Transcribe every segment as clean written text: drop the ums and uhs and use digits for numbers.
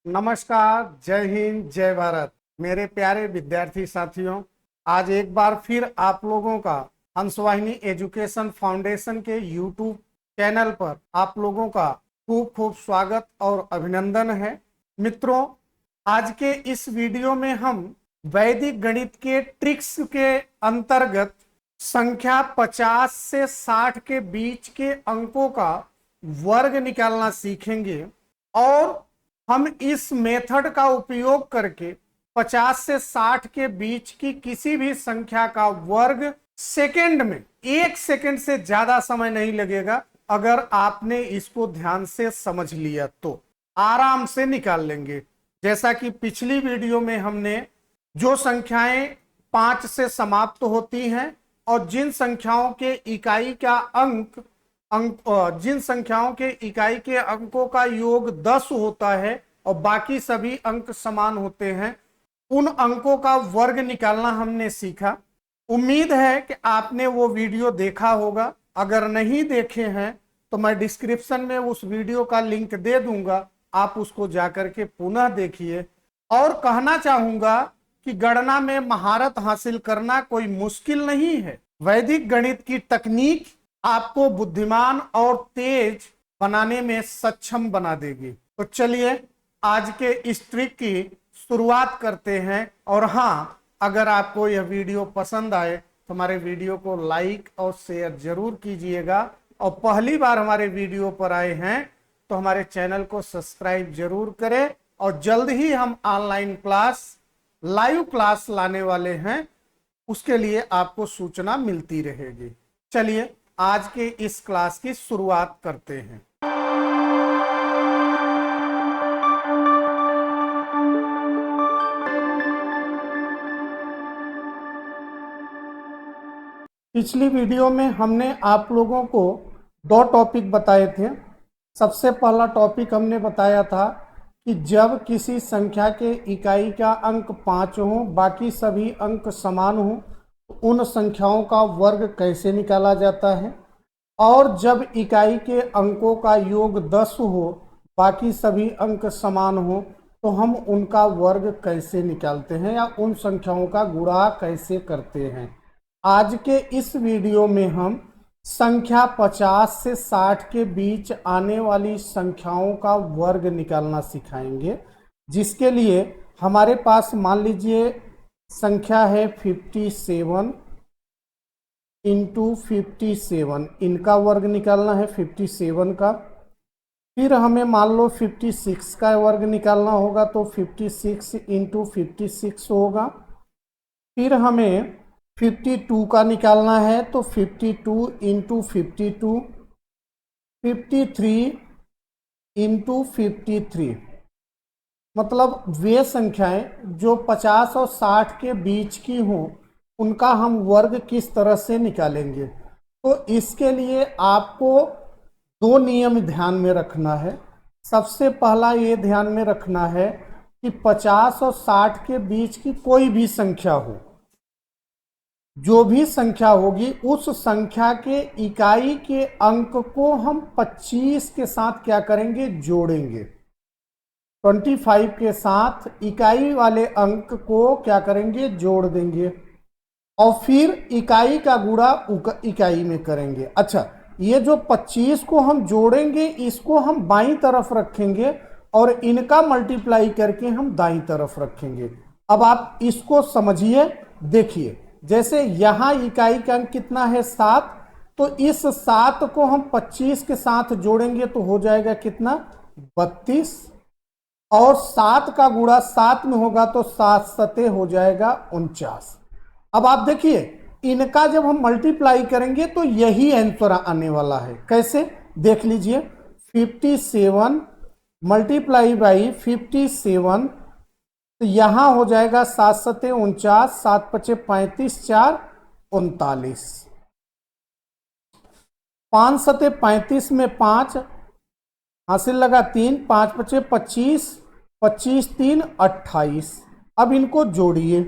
नमस्कार, जय हिंद, जय भारत। मेरे प्यारे विद्यार्थी साथियों, आज एक बार फिर आप लोगों का हंसवाहिनी एजुकेशन फाउंडेशन के यूट्यूब चैनल पर आप लोगों का खूब खूब स्वागत और अभिनंदन है। मित्रों, आज के इस वीडियो में हम वैदिक गणित के ट्रिक्स के अंतर्गत संख्या 50 से 60 के बीच के अंकों का वर्ग निकालना सीखेंगे और हम इस मेथड का उपयोग करके 50 से 60 के बीच की किसी भी संख्या का वर्ग सेकंड में, 1 सेकंड से ज्यादा समय नहीं लगेगा। अगर आपने इसको ध्यान से समझ लिया तो आराम से निकाल लेंगे। जैसा कि पिछली वीडियो में हमने जो संख्याएं 5 से समाप्त होती हैं और जिन संख्याओं के इकाई का जिन संख्याओं के इकाई के अंकों का योग 10 होता है और बाकी सभी अंक समान होते हैं, उन अंकों का वर्ग निकालना हमने सीखा। उम्मीद है कि आपने वो वीडियो देखा होगा। अगर नहीं देखे हैं तो मैं डिस्क्रिप्शन में उस वीडियो का लिंक दे दूंगा, आप उसको जाकर के पुनः देखिए। और कहना चाहूंगा कि गणना में महारत हासिल करना कोई मुश्किल नहीं है। वैदिक गणित की तकनीक आपको बुद्धिमान और तेज बनाने में सक्षम बना देगी। तो चलिए आज के इस ट्रिक की शुरुआत करते हैं। और हाँ, अगर आपको यह वीडियो पसंद आए तो हमारे वीडियो को लाइक और शेयर जरूर कीजिएगा। और पहली बार हमारे वीडियो पर आए हैं तो हमारे चैनल को सब्सक्राइब जरूर करें। और जल्द ही हम ऑनलाइन क्लास, लाइव क्लास लाने वाले हैं, उसके लिए आपको सूचना मिलती रहेगी। चलिए आज के इस क्लास की शुरुआत करते हैं। पिछली वीडियो में हमने आप लोगों को 2 टॉपिक बताए थे। सबसे पहला टॉपिक हमने बताया था कि जब किसी संख्या के इकाई का अंक 5 हो, बाकी सभी अंक समान हो, तो उन संख्याओं का वर्ग कैसे निकाला जाता है। और जब इकाई के अंकों का योग 10 हो, बाकी सभी अंक समान हो, तो हम उनका वर्ग कैसे निकालते हैं या उन संख्याओं का गुणा कैसे करते हैं। आज के इस वीडियो में हम संख्या 50 से 60 के बीच आने वाली संख्याओं का वर्ग निकालना सिखाएंगे। जिसके लिए हमारे पास मान लीजिए संख्या है 57 इंटू 57, इनका वर्ग निकालना है 57 का। फिर हमें मान लो 56 का वर्ग निकालना होगा तो 56 इंटू 56 होगा। फिर हमें 52 का निकालना है तो 52 इंटू 52, 53 इंटू 53। मतलब वे संख्याएं जो 50 और 60 के बीच की हों, उनका हम वर्ग किस तरह से निकालेंगे। तो इसके लिए आपको 2 नियम ध्यान में रखना है। सबसे पहला ये ध्यान में रखना है कि 50 और 60 के बीच की कोई भी संख्या हो, जो भी संख्या होगी, उस संख्या के इकाई के अंक को हम 25 के साथ क्या करेंगे, जोड़ेंगे। 25 के साथ इकाई वाले अंक को क्या करेंगे, जोड़ देंगे। और फिर इकाई का गुणा इकाई में करेंगे। अच्छा, ये जो 25 को हम जोड़ेंगे, इसको हम बाईं तरफ रखेंगे और इनका मल्टीप्लाई करके हम दाईं तरफ रखेंगे। अब आप इसको समझिए, देखिए। जैसे यहां इकाई का अंक कितना है, 7, तो इस 7 को हम 25 के साथ जोड़ेंगे तो हो जाएगा कितना, 32। और 7 का गुणा 7 में होगा तो 7 सते हो जाएगा 49। अब आप देखिए, इनका जब हम मल्टीप्लाई करेंगे तो यही आंसर आने वाला है। कैसे, देख लीजिए। 57 मल्टीप्लाई बाई 57, तो यहां हो जाएगा 7 सते 49, 7 पचे 35, 4 39, 5 सते 35 में 5 हासिल लगा 3, 5 पचे 25, 25 3 28। अब इनको जोड़िए।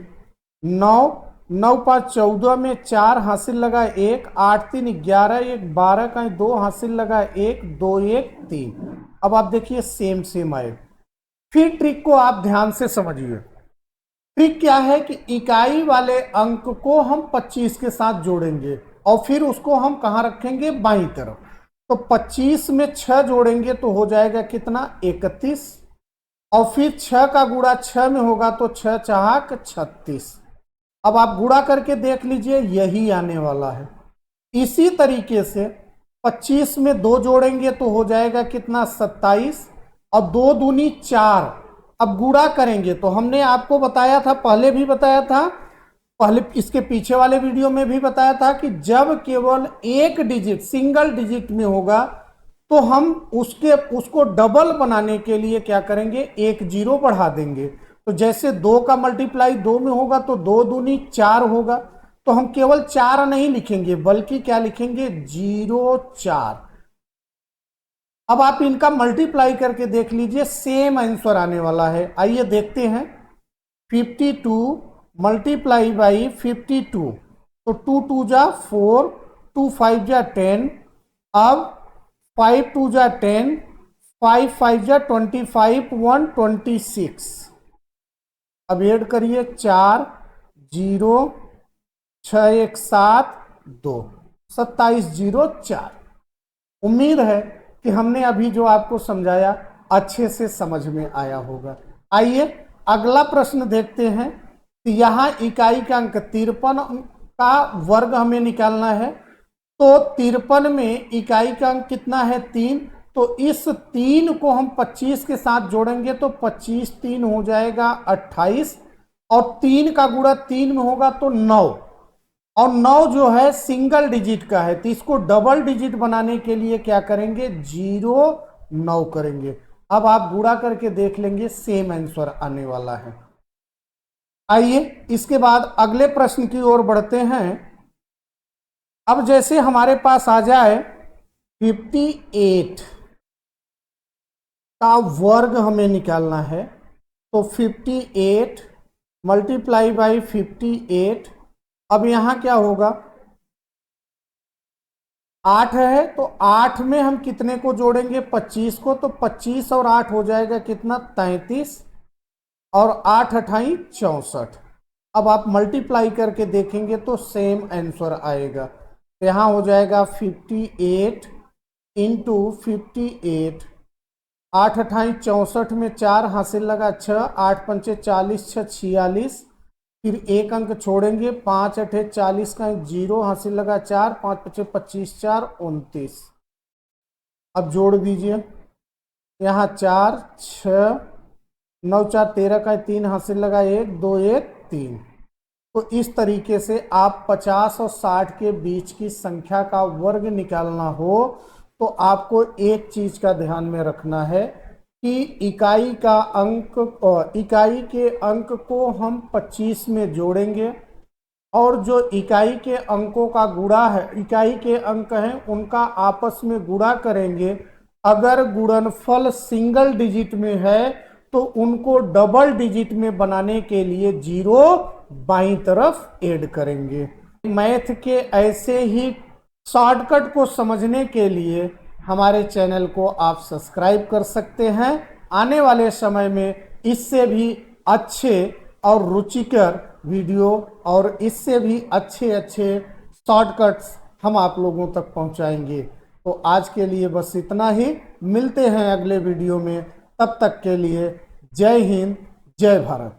9 9 5 14 में 4 हासिल लगा 1, 8 3 11, 1 12 का 2 हासिल लगा 1, 2 1 3। अब आप देखिए सेम सेम आए। फिर ट्रिक को आप ध्यान से समझिए। ट्रिक क्या है कि इकाई वाले अंक को हम 25 के साथ जोड़ेंगे और फिर उसको हम कहाँ रखेंगे, बाईं तरफ। तो 25 में 6 जोड़ेंगे तो हो जाएगा कितना, 31। और फिर 6 का गुणा 6 में होगा तो 6 चाहक 36। अब आप गुणा करके देख लीजिए, यही आने वाला है। इसी तरीके से 25 में 2 जोड़ेंगे तो हो जाएगा कितना, 27। और 2 दूनी 4। अब गुणा करेंगे तो हमने आपको बताया था, पहले भी बताया था, पहले इसके पीछे वाले वीडियो में भी बताया था कि जब केवल एक डिजिट सिंगल डिजिट में होगा तो हम उसको डबल बनाने के लिए क्या करेंगे, एक जीरो बढ़ा देंगे। तो जैसे 2 का मल्टीप्लाई 2 में होगा तो 2 दूनी 4 होगा। तो हम केवल 4 नहीं लिखेंगे बल्कि क्या लिखेंगे, 0 4। अब आप इनका मल्टीप्लाई करके देख लीजिए, सेम आंसर आने वाला है। आइए देखते हैं। 52 मल्टीप्लाई बाई 52, तो 2 2 जा 4, 2 5 जा 10। अब 5 2 जा 10, 5 5 जा 25, 1 26। अब ऐड करिए, 4 0 6 1 7 2, 27 0 4। उम्मीद है कि हमने अभी जो आपको समझाया अच्छे से समझ में आया होगा। आइए अगला प्रश्न देखते हैं। तो यहाँ इकाई का अंक 53 का वर्ग हमें निकालना है। तो 53 में इकाई का अंक कितना है, 3। तो इस 3 को हम 25 के साथ जोड़ेंगे तो 25 3 हो जाएगा 28। और 3 का गुणा 3 में होगा तो 9। और 9 जो है सिंगल डिजिट का है, तो इसको डबल डिजिट बनाने के लिए क्या करेंगे, 0 9 करेंगे। अब आप गुणा करके देख लेंगे, सेम आंसर आने वाला है। आइए इसके बाद अगले प्रश्न की ओर बढ़ते हैं। अब जैसे हमारे पास आ जाए 58 का वर्ग हमें निकालना है। तो 58 मल्टीप्लाई बाई 58। अब यहां क्या होगा, 8 है तो 8 में हम कितने को जोड़ेंगे, 25 को। तो 25 और 8 हो जाएगा कितना, 33। और 8 अठाई 64। अब आप मल्टीप्लाई करके देखेंगे तो सेम आंसर आएगा। तो यहाँ हो जाएगा 58 इंटू 58। 8 अठाई 64 में 4 हासिल लगा 6, 8 पंचे 40, 6 46। फिर एक अंक छोड़ेंगे, 5 अठे 40 का 0 हासिल लगा 4, 5 पचे 25, 4 29। अब जोड़ दीजिए, यहाँ 4 6 9 4 13 का 3 हासिल लगा 1 2 1 3। तो इस तरीके से आप 50 और 60 के बीच की संख्या का वर्ग निकालना हो तो आपको एक चीज का ध्यान में रखना है कि इकाई के अंक को हम 25 में जोड़ेंगे और जो इकाई के अंकों का गुणा है, इकाई के अंक हैं उनका आपस में गुणा करेंगे। अगर गुणनफल सिंगल डिजिट में है तो उनको डबल डिजिट में बनाने के लिए 0 बाईं तरफ ऐड करेंगे। मैथ के ऐसे ही शॉर्टकट को समझने के लिए हमारे चैनल को आप सब्सक्राइब कर सकते हैं। आने वाले समय में इससे भी अच्छे और रुचिकर वीडियो और इससे भी अच्छे शॉर्टकट्स हम आप लोगों तक पहुंचाएंगे। तो आज के लिए बस इतना ही, मिलते हैं अगले वीडियो में। तब तक के लिए जय हिंद, जय भारत।